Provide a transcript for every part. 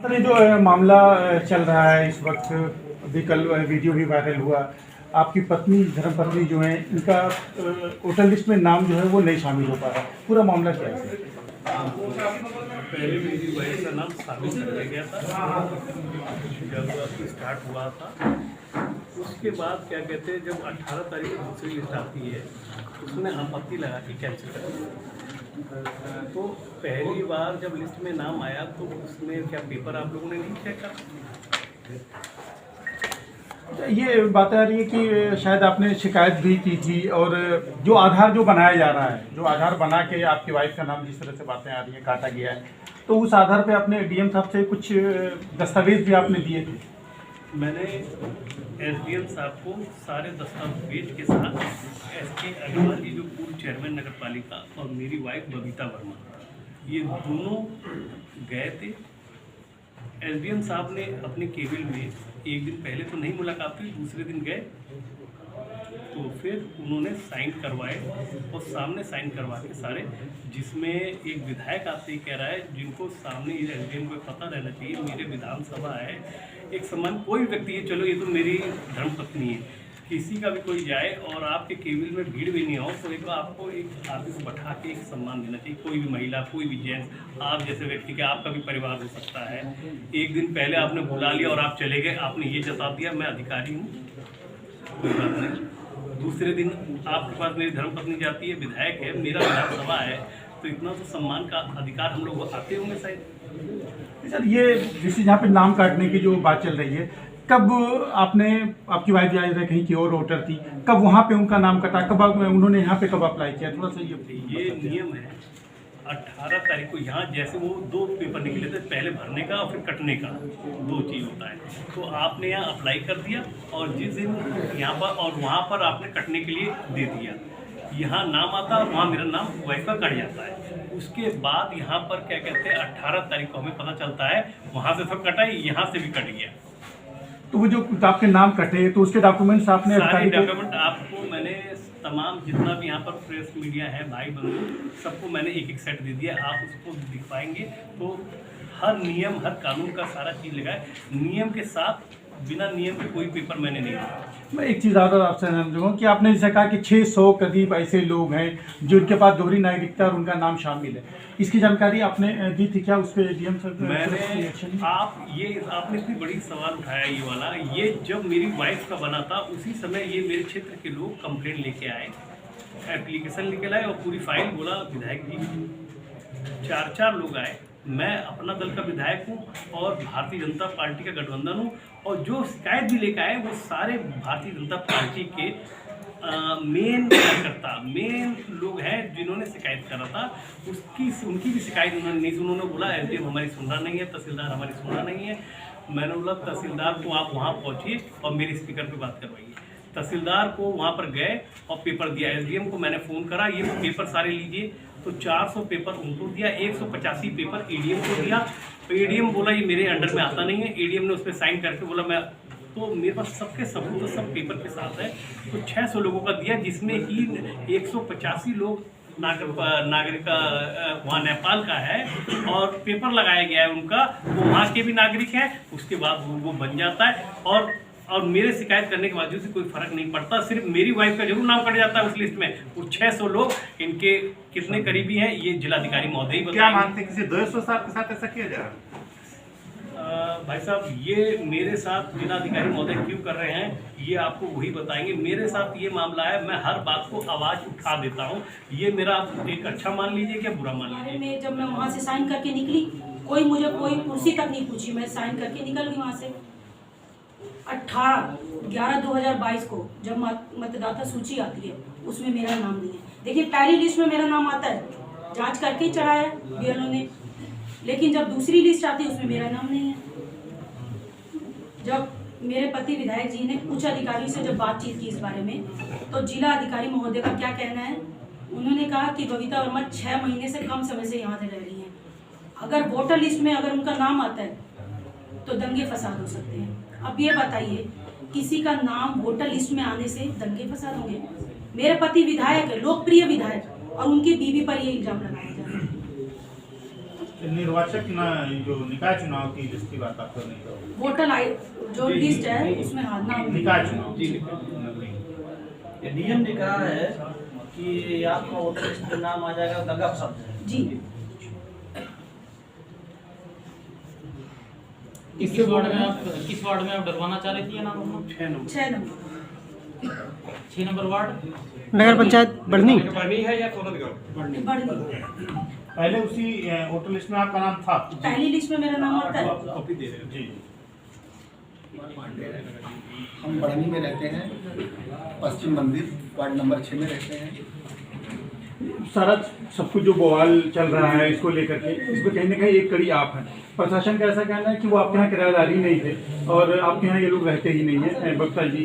Sir ये जो मामला चल रहा है इस वक्त, अभी कल वीडियो भी वायरल हुआ। आपकी पत्नी, धर्मपत्नी जो है, इनका वोटर लिस्ट में नाम जो है वो नहीं शामिल हो पा रहा। पूरा मामला क्या है? पहले मेरी वाइफ का नाम शामिल कर दिया गया था जब स्टार्ट हुआ था। उसके बाद क्या कहते हैं, जब 18 तारीख को दूसरी लिस्ट आती है उसमें आपत्ति लगा के कैंसिल कर दिया। तो पहली बार जब लिस्ट में नाम आया तो उसमें क्या पेपर आप लोगों ने नहीं चेक करा? ये बात आ रही है कि शायद आपने शिकायत भी की थी, और जो आधार जो बनाया जा रहा है, जो आधार बना के आपकी वाइफ का नाम जिस तरह से बातें आ रही हैं काटा गया है, तो उस आधार पे आपने डीएम साहब से कुछ दस्तावेज भी आपने दिए थे। मैंने एसडीएम साहब को सारे दस्तावेज के साथ एसके अग्रवाल जी जो पूर्व चेयरमैन नगर पालिका और मेरी वाइफ बबीता वर्मा, ये दोनों गए थे। एसडीएम साहब ने अपने केबिल में एक दिन पहले तो नहीं मुलाकात हुई, दूसरे दिन गए तो फिर उन्होंने साइन करवाए और सामने साइन करवा के सारे, जिसमें एक विधायक आपसे कह रहा है जिनको सामने एसडीएम को पता रहना चाहिए, मेरे विधानसभा है, एक समान कोई व्यक्ति है, चलो ये तो मेरी धर्मपत्नी है, किसी का भी कोई जाए और आपके केबिल में भीड़ भी नहीं हो तो एक आपको एक आदमी को बैठा के एक सम्मान देना चाहिए। कोई भी महिला, कोई भी जेंट्स, आप जैसे व्यक्ति के आपका भी परिवार हो सकता है। एक दिन पहले आपने बुला लिया और आप चले गए, आपने ये जता दिया मैं अधिकारी हूँ, कोई बात नहीं। दूसरे दिन आपके पास मेरी धर्मपत्नी जाती है, विधायक है, मेरा विधानसभा है, तो इतना तो सम्मान का अधिकार हम लोग आते होंगे शायद। सर ये जैसे यहाँ पे नाम काटने की जो बात चल रही है, कब आपने, आपकी वाइफ जाहिर है कहीं की और वोटर थी, कब वहाँ पे उनका नाम कटा, कब उन्होंने यहाँ पे कब अप्लाई किया, थोड़ा सा ये नियम है। 18 तारीख को यहाँ जैसे वो 2 पेपर निकले थे, पहले भरने का और फिर कटने का, 2 चीज़ होता है। तो आपने यहाँ अप्लाई कर दिया और जिस दिन यहाँ पर और वहाँ पर आपने कटने के लिए दे दिया, यहाँ नाम आता है और वहाँ मेरा नाम वाइफ का कट जाता है। उसके बाद यहाँ पर क्या कहते हैं 18 तारीख को हमें पता चलता है, वहाँ से तो कटा ही, यहाँ से भी कट गया। तो वो जो आपके नाम कटे तो उसके डॉक्यूमेंट्स आपने सारे डॉक्यूमेंट आपको मैंने तमाम जितना भी यहाँ पर प्रेस मीडिया है, भाई बंधु, सबको मैंने एक एक सेट दे दिया। आप उसको दिखवाएंगे तो हर नियम, हर कानून का सारा चीज़ लगा है, नियम के साथ, बिना नियम के कोई पेपर मैंने नहीं दिया। मैं एक चीज़ और आपसे समझूँगा कि आपने जैसे कहा कि 600 करीब ऐसे लोग हैं जिनके पास दोहरी नागरिकता और उनका नाम शामिल है, इसकी जानकारी आपने दी थी क्या उस पर डीएम सर? मैंने आपने इतनी बड़ी सवाल उठाया ये वाला, ये जब मेरी वाइफ का बना था उसी समय ये मेरे क्षेत्र के लोग कंप्लेंट लेके आए, एप्लीकेशन लेके लाए और पूरी फाइल, बोला विधायक जी 4 लोग आए, मैं अपना दल का विधायक हूँ और भारतीय जनता पार्टी का गठबंधन हूँ, और जो शिकायत भी लेकर आए वो सारे भारतीय जनता पार्टी के मेन कार्यकर्ता, मेन लोग हैं जिन्होंने शिकायत करा था। उनकी भी शिकायत उन्होंने नहीं सुनी। उन्होंने बोला एसडीएम हमारी सुन रहा नहीं है, तहसीलदार हमारी सुन रहा नहीं है। मैंने बोला तहसीलदार को आप वहाँ पहुँचिए और मेरे स्पीकर पे बात करवाइए। तहसीलदार को वहाँ पर गए और पेपर दिया। एसडीएम को मैंने फ़ोन करा, ये पेपर सारे लीजिए, तो 400 पेपर उनको दिया, 185 पेपर एडीएम को दिया। तो एडीएम बोला ये मेरे अंडर में आता नहीं है, एडीएम ने उस पर साइन करके बोला मैं, तो मेरे पास सबके सबूत तो सब पेपर के साथ है। तो 600 लोगों का दिया, जिसमें कि 185 लोग नागरिक वहाँ नेपाल का है और पेपर लगाया गया है उनका, वो वहाँ के भी नागरिक हैं। उसके बाद वो बन जाता है और मेरे शिकायत करने के बावजूद से कोई फर्क नहीं पड़ता, सिर्फ मेरी वाइफ का जरूर नाम कट जाता है उस लिस्ट में। वो 600 लोग इनके कितने करीबी हैं ये जिलाधिकारी महोदय ही बताएंगे। क्या मानते हैं किसी द्वेष साहब के साथ ऐसा किया जा रहा है? भाई साहब, ये मेरे साथ जिलाधिकारी महोदय क्यों कर रहे हैं ये आपको वही बताएंगे। मेरे साथ ये मामला है, मैं हर बात को आवाज़ उठा देता हूँ। ये मेरा एक अच्छा मान लीजिए क्या बुरा मान लीजिए। जब मैं वहाँ से साइन करके निकली, कोई मुझे कोई कुर्सी तक नहीं पूछी, मैं साइन करके निकल गई वहाँ से। 18/11/2022 को जब मतदाता सूची आती है उसमें मेरा नाम नहीं है। देखिए पहली लिस्ट में मेरा नाम आता है, जांच करके ही चढ़ाया बीएलओ ने, लेकिन जब दूसरी लिस्ट आती है उसमें मेरा नाम नहीं है। जब मेरे पति विधायक जी ने उच्च अधिकारी से जब बातचीत की इस बारे में, तो जिला अधिकारी महोदय का क्या कहना है, उन्होंने कहा कि बबीता वर्मा 6 महीने से कम समय से यहाँ रह रही हैं, अगर वोटर लिस्ट में अगर उनका नाम आता है तो दंगे फसाद हो सकते हैं। अब ये बताइए, किसी का नाम वोटर लिस्ट में आने से दंगे फसाद होंगे? मेरे पति विधायक है, लोकप्रिय विधायक, और उनकी बीवी पर ये इल्जाम लगाया जा रहा है। निर्वाचक जो निकाय चुनाव की लिस्ट की बात आप कर रही हो, वोटर आई जो लिस्ट है उसमें हाँ नाम निकाय चुनाव ये डीएम ने कहा है कि आपका वोटर लिस्ट में नाम आ जाएगा, दगा शब्द है। जी किस वार्ड में आप डरवाना चाह रही थी ये नाम अपना? 6 नंबर 6 नंबर वार्ड नगर पंचायत बढ़नी बढ़नी। पहले उसी वोटर लिस्ट में आपका नाम था? पहली लिस्ट में मेरा नाम आता है। कॉपी दे रहे हैं जी। हम बढ़नी में रहते हैं, पश्चिम मंदिर वार्ड नंबर 6 में रहते हैं। सारा सब कुछ जो बवाल चल रहा है इसको लेकर के, इसमें कहीं ना कहीं एक कड़ी आप हैं। प्रशासन का ऐसा कहना है कि वो आपके यहाँ किराएदारी नहीं थे और आपके यहाँ ये लोग रहते ही नहीं है। बख्ता जी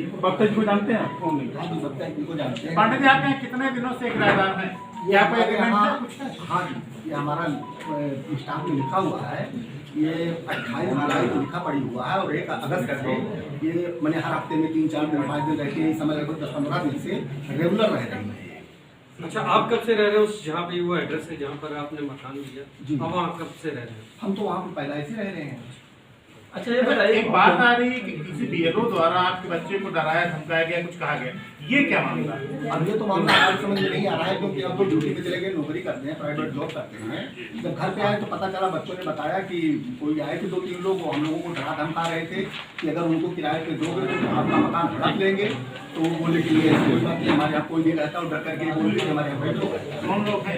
को जानते हैं आप? कौन नहीं? हाँ जी, सबका इनको जानते हैं। पांडे जी, आपके यहाँ कितने दिनों से किराएदार हैं? ये आपका एग्रीमेंट है कुछ है? हाँ जी, ये हमारा स्टाफ में लिखा हुआ है। ये 28 जुलाई को लिखा पड़ी हुआ है और 1 अगस्त से ये मैंने हर हफ्ते में 3-4 दिन 5 दिन रहते हैं। इस समय लगभग 10-15 दिन से रेगुलर रह रही है। अच्छा, आप कब से रह रहे हो उस जहाँ पे वो एड्रेस है जहाँ पर आपने मकान लिया? जी। अब वहाँ कब से रह रहे हैं? हम तो वहाँ पर पहले से रह रहे हैं। अच्छा ये बताइए, एक बात आ रही है कि किसी बीएलओ द्वारा आपके बच्चे को डराया धमकाया गया, कुछ कहा गया, ये क्या मामला है? अब ये तो मामला हमारे समझ में नहीं आ रहा है, क्योंकि हम तो ड्यूटी पे चले गए, नौकरी करते हैं, प्राइवेट जॉब करते हैं। जब घर पे आए तो पता चला, बच्चों ने बताया कि कोई आए थे 2-3 लोग, वो हम लोगों को डरा धमका रहे थे कि अगर उनको किराए पे दोगे तो आपका मकान हड़प लेंगे। तो वो बोले कि ये कोई बात नहीं, हमारे यहाँ कोई नहीं रहता, और डर करके बोले कि हमारे यहाँ बैठो। कौन लोग हैं?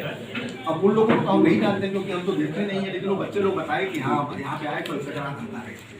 अब उन लोगों को हम नहीं जानते क्योंकि हम तो देखते नहीं है, लेकिन वो बच्चे लोग बताए कि हाँ यहाँ पे आए तो इससे डरा धमका रहे थे।